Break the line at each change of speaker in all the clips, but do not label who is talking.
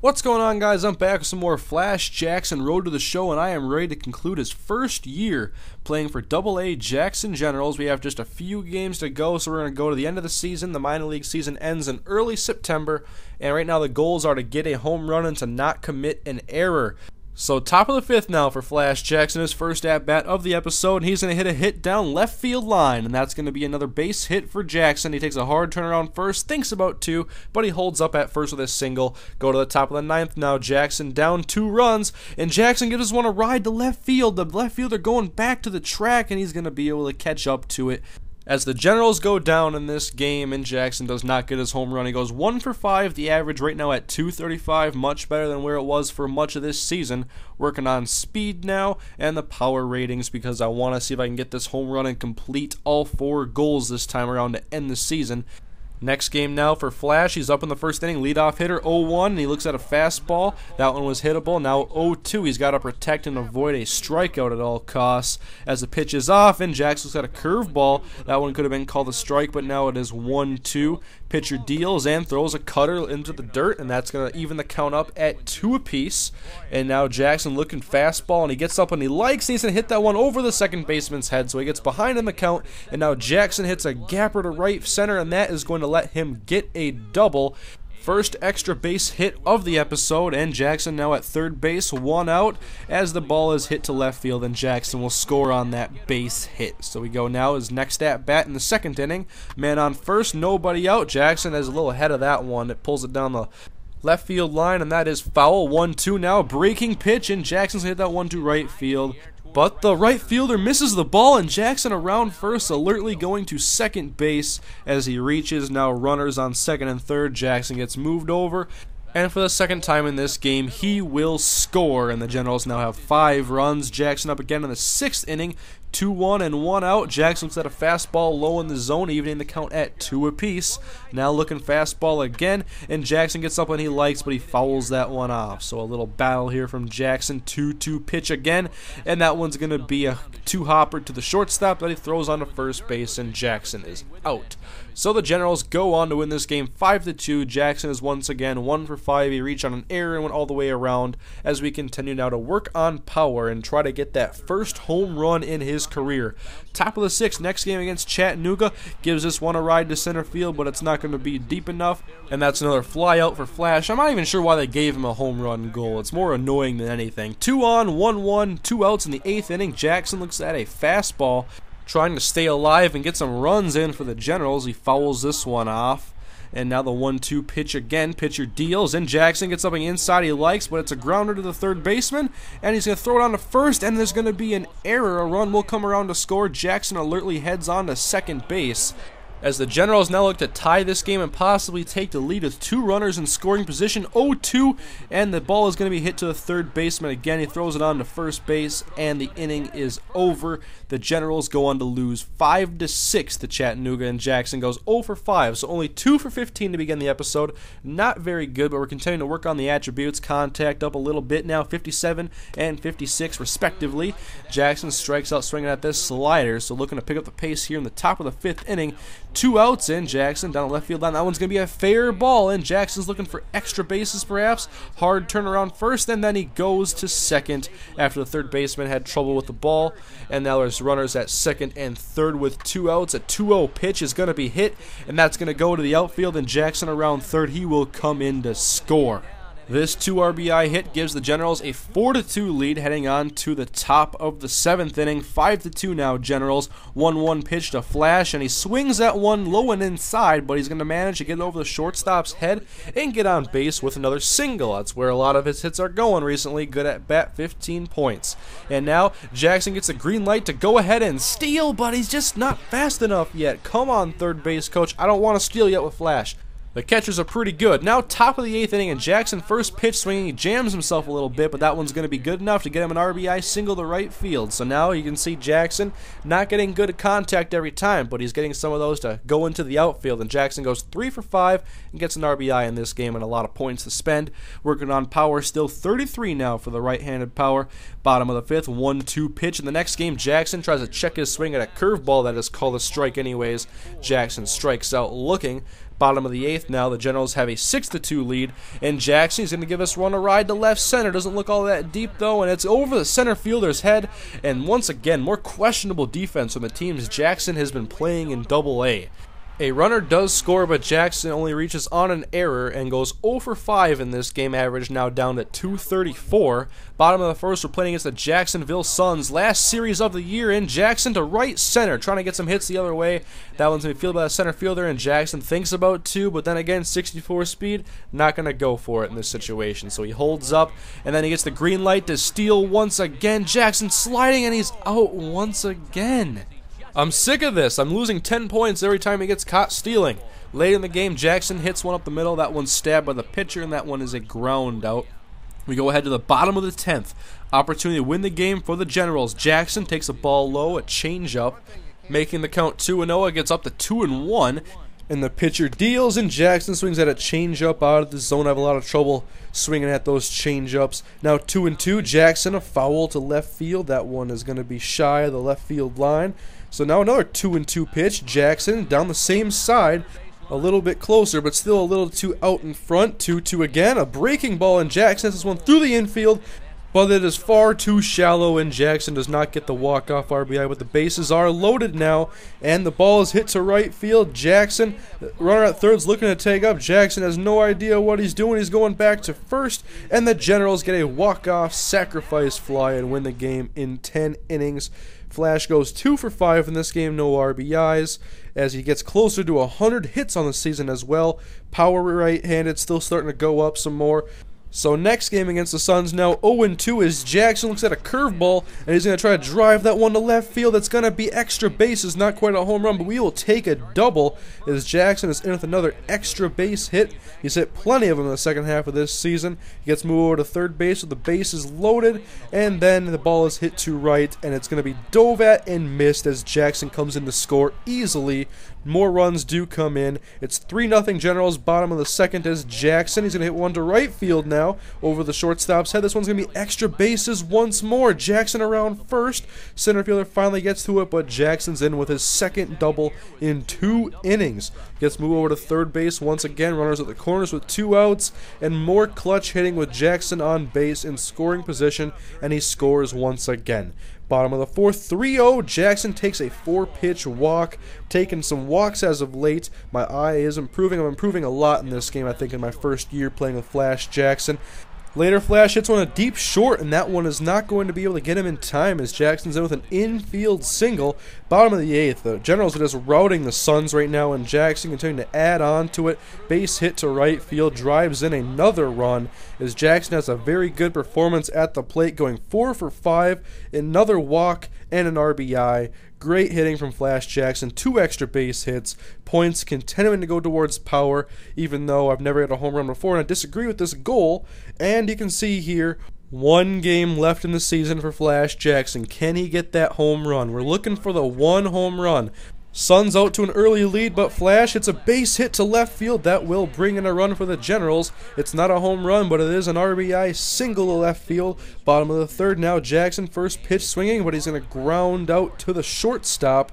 What's going on, guys? I'm back with some more Flash Jackson Road to the Show, and I am ready to conclude his first year playing for AA Jackson Generals. We have just a few games to go, so we're going to go to the end of the season. The minor league season ends in early September, and right now the goals are to get a home run and to not commit an error. So top of the fifth now for Flash Jackson, his first at-bat of the episode, and he's going to hit a hit down left field line, and that's going to be another base hit for Jackson. He takes a hard turnaround first, thinks about two, but he holds up at first with a single. Go to the top of the ninth now, Jackson down 2 runs, and Jackson gives us one a ride to left field. The left fielder going back to the track, and he's going to be able to catch up to it. As the Generals go down in this game and Jackson does not get his home run, he goes 1 for 5, the average right now at 235, much better than where it was for much of this season. Working on speed now and the power ratings because I want to see if I can get this home run and complete all 4 goals this time around to end the season. Next game now for Flash. He's up in the first inning, leadoff hitter 0-1, and he looks at a fastball. That one was hittable. Now 0-2. He's got to protect and avoid a strikeout at all costs. As the pitch is off, and Jackson's got a curveball. That one could have been called a strike, but now it is 1-2. Pitcher deals and throws a cutter into the dirt, and that's going to even the count up at 2 apiece. And now Jackson looking fastball, and he gets up and he likes, and he's going to hit that one over the second baseman's head, so he gets behind in the count, and now Jackson hits a gapper to right center, and that is going to let him get a double. First extra base hit of the episode, and Jackson now at third base, 1 out, as the ball is hit to left field, and Jackson will score on that base hit. So we go now his next at bat in the second inning. Man on first, nobody out. Jackson is a little ahead of that one. It pulls it down the left field line, and that is foul. 1-2 now, breaking pitch, and Jackson's hit that one to right field. But the right fielder misses the ball, and Jackson around first, alertly going to second base as he reaches. Now runners on second and third. Jackson gets moved over, and for the second time in this game, he will score, and the Generals now have 5 runs. Jackson up again in the 6th inning. 2-1 and 1 out. Jackson looks at a fastball low in the zone, evening the count at 2 apiece. Now looking fastball again, and Jackson gets up when he likes, but he fouls that one off. So a little battle here from Jackson. 2-2 pitch again, and that one's going to be a 2-hopper to the shortstop that he throws on to first base, and Jackson is out. So the Generals go on to win this game 5-2. Jackson is once again 1 for 5. He reached on an error and went all the way around as we continue now to work on power and try to get that first home run in his career. Top of the 6th, next game against Chattanooga, gives this one a ride to center field, but it's not going to be deep enough, and that's another fly out for Flash. I'm not even sure why they gave him a home run goal. It's more annoying than anything. 2 on, 1-1, 2 outs in the 8th inning. Jackson looks at a fastball, trying to stay alive and get some runs in for the Generals. He fouls this one off. And now the 1-2 pitch again. Pitcher deals, and Jackson gets something inside he likes, but it's a grounder to the third baseman, and he's going to throw it on to first, and there's going to be an error. A run will come around to score. Jackson alertly heads on to second base, as the Generals now look to tie this game and possibly take the lead with 2 runners in scoring position. 0-2, and the ball is going to be hit to the third baseman again. He throws it on to first base, and the inning is over. The Generals go on to lose 5-6 to Chattanooga, and Jackson goes 0 for 5, so only 2 for 15 to begin the episode. Not very good, but we're continuing to work on the attributes. Contact up a little bit now, 57 and 56 respectively. Jackson strikes out swinging at this slider, so looking to pick up the pace here in the top of the 5th inning. 2 outs in. Jackson down the left field line. That one's going to be a fair ball, and Jackson's looking for extra bases perhaps. Hard turnaround first, and then he goes to second after the third baseman had trouble with the ball. And now there's runners at second and third with 2 outs. A 2-0 pitch is going to be hit, and that's going to go to the outfield, and Jackson around third. He will come in to score. This 2 RBI hit gives the Generals a 4-2 lead heading on to the top of the 7th inning. 5-2 now, Generals. 1-1 pitch to Flash, and he swings that one low and inside, but he's going to manage to get over the shortstop's head and get on base with another single. That's where a lot of his hits are going recently. Good at bat, 15 points. And now Jackson gets a green light to go ahead and steal, but he's just not fast enough yet. Come on, third base coach. I don't want to steal yet with Flash. The catchers are pretty good. Now top of the 8th inning, and Jackson first pitch swinging. He jams himself a little bit, but that one's going to be good enough to get him an RBI single to right field. So now you can see Jackson not getting good contact every time, but he's getting some of those to go into the outfield. And Jackson goes 3 for 5 and gets an RBI in this game and a lot of points to spend. Working on power, still 33 now for the right-handed power. Bottom of the 5th, 1-2 pitch. In the next game, Jackson tries to check his swing at a curveball that is called a strike anyways. Jackson strikes out looking, Bottom of the 8th now, the Generals have a 6-2 lead, and Jackson is going to give us run a ride to left center. Doesn't look all that deep though, and it's over the center fielder's head. And once again, more questionable defense from the teams Jackson has been playing in Double-A. A runner does score, but Jackson only reaches on an error and goes 0 for 5 in this game, average now down to 234. Bottom of the first, we're playing against the Jacksonville Suns. Last series of the year, in Jackson to right center, trying to get some hits the other way. That one's going to be fielded by the center fielder, and Jackson thinks about 2, but then again, 64 speed, not going to go for it in this situation. So he holds up, and then he gets the green light to steal once again. Jackson sliding, and he's out once again. I'm sick of this. I'm losing 10 points every time he gets caught stealing. Late in the game, Jackson hits one up the middle. That one's stabbed by the pitcher, and that one is a ground out. We go ahead to the bottom of the 10th. Opportunity to win the game for the Generals. Jackson takes a ball low, a changeup, making the count 2-0. It gets up to 2-1. And the pitcher deals, and Jackson swings at a changeup out of the zone. I have a lot of trouble swinging at those changeups. Now 2-2. Jackson, a foul to left field. That one is going to be shy of the left field line. So now another 2-2 pitch. Jackson down the same side, a little bit closer, but still a little too out in front. 2-2 again. A breaking ball, and Jackson hits this one through the infield, but it is far too shallow, and Jackson does not get the walk-off RBI, but the bases are loaded now, and the ball is hit to right field. Jackson, runner at third, is looking to take up. Jackson has no idea what he's doing. He's going back to first, and the Generals get a walk-off sacrifice fly and win the game in 10 innings. Flash goes 2 for 5 in this game, no RBIs, as he gets closer to 100 hits on the season as well. Power right-handed, still starting to go up some more. So next game against the Suns, now 0-2, is Jackson looks at a curveball, and he's going to try to drive that one to left field. That's going to be extra bases, not quite a home run, but we will take a double as Jackson is in with another extra base hit. He's hit plenty of them in the second half of this season. He gets moved over to third base with the bases loaded, and then the ball is hit to right, and it's going to be dove at and missed as Jackson comes in to score easily. More runs do come in. It's 3-0 Generals. Bottom of the second is Jackson. He's going to hit one to right field now over the shortstop's head. This one's going to be extra bases once more. Jackson around first. Center fielder finally gets to it, but Jackson's in with his second double in 2 innings. Gets moved over to third base once again. Runners at the corners with 2 outs, and more clutch hitting with Jackson on base in scoring position, and he scores once again. Bottom of the fourth, 3-0. Jackson takes a 4-pitch walk. Taking some walks as of late. My eye is improving. I'm improving a lot in this game, I think, in my first year playing with Flash Jackson. Later, Flash hits one a deep short, and that one is not going to be able to get him in time as Jackson's in with an infield single. Bottom of the 8th, the Generals are just routing the Suns right now, and Jackson continuing to add on to it. Base hit to right field, drives in another run as Jackson has a very good performance at the plate, going 4 for 5, another walk, and an RBI. Great hitting from Flash Jackson, 2 extra base hits, points continuing to go towards power, even though I've never hit a home run before, and I disagree with this goal. And you can see here, 1 game left in the season for Flash Jackson. Can he get that home run? We're looking for the 1 home run. Suns out to an early lead, but Flash hits a base hit to left field. That will bring in a run for the Generals. It's not a home run, but it is an RBI single to left field. Bottom of the third now, Jackson first pitch swinging, but he's going to ground out to the shortstop.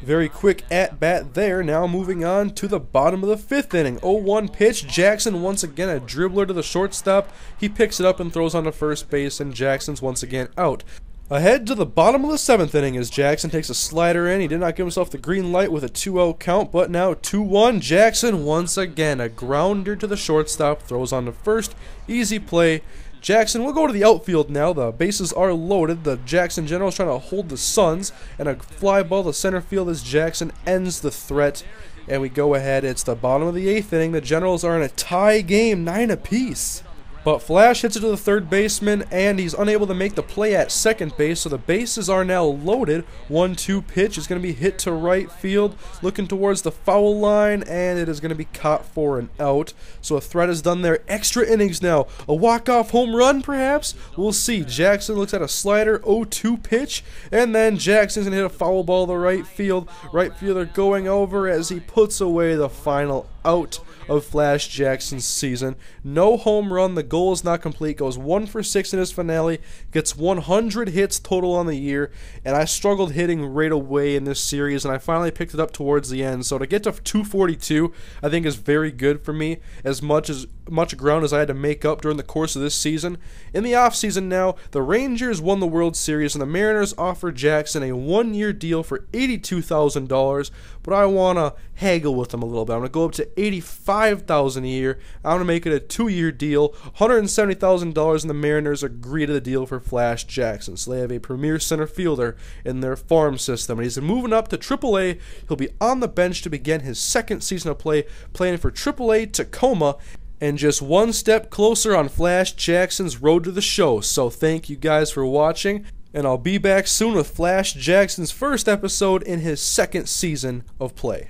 Very quick at-bat there. Now moving on to the bottom of the 5th inning. 0-1 pitch. Jackson once again a dribbler to the shortstop. He picks it up and throws on to first base, and Jackson's once again out. Ahead to the bottom of the 7th inning as Jackson takes a slider in. He did not give himself the green light with a 2-0 count, but now 2-1. Jackson once again a grounder to the shortstop, throws on to first. Easy play. Jackson will go to the outfield now. The bases are loaded. The Jackson Generals trying to hold the Suns, and a fly ball to center field as Jackson ends the threat. And we go ahead. It's the bottom of the 8th inning. The Generals are in a tie game, 9 apiece. But Flash hits it to the third baseman, and he's unable to make the play at second base, so the bases are now loaded. 1-2 pitch is going to be hit to right field, looking towards the foul line, and it is going to be caught for an out. So a threat is done there. Extra innings now. A walk-off home run, perhaps? We'll see. Jackson looks at a slider, 0-2 pitch, and then Jackson's going to hit a foul ball to right field. Right fielder going over as he puts away the final out of Flash Jackson's season. No home run, the goal is not complete, goes 1 for 6 in his finale, gets 100 hits total on the year, and I struggled hitting right away in this series, and I finally picked it up towards the end. So to get to 242, I think is very good for me, as much ground as I had to make up during the course of this season. In the offseason now, the Rangers won the World Series, and the Mariners offered Jackson a 1-year deal for $82,000, but I want to haggle with them a little bit. I'm going to go up to $85,000 a year. I'm going to make it a 2-year deal, $170,000, and the Mariners agree to the deal for Flash Jackson. So they have a premier center fielder in their farm system, and he's moving up to AAA. He'll be on the bench to begin his second season of play, playing for AAA Tacoma, and just one step closer on Flash Jackson's road to the show. So thank you guys for watching, and I'll be back soon with Flash Jackson's first episode in his second season of play.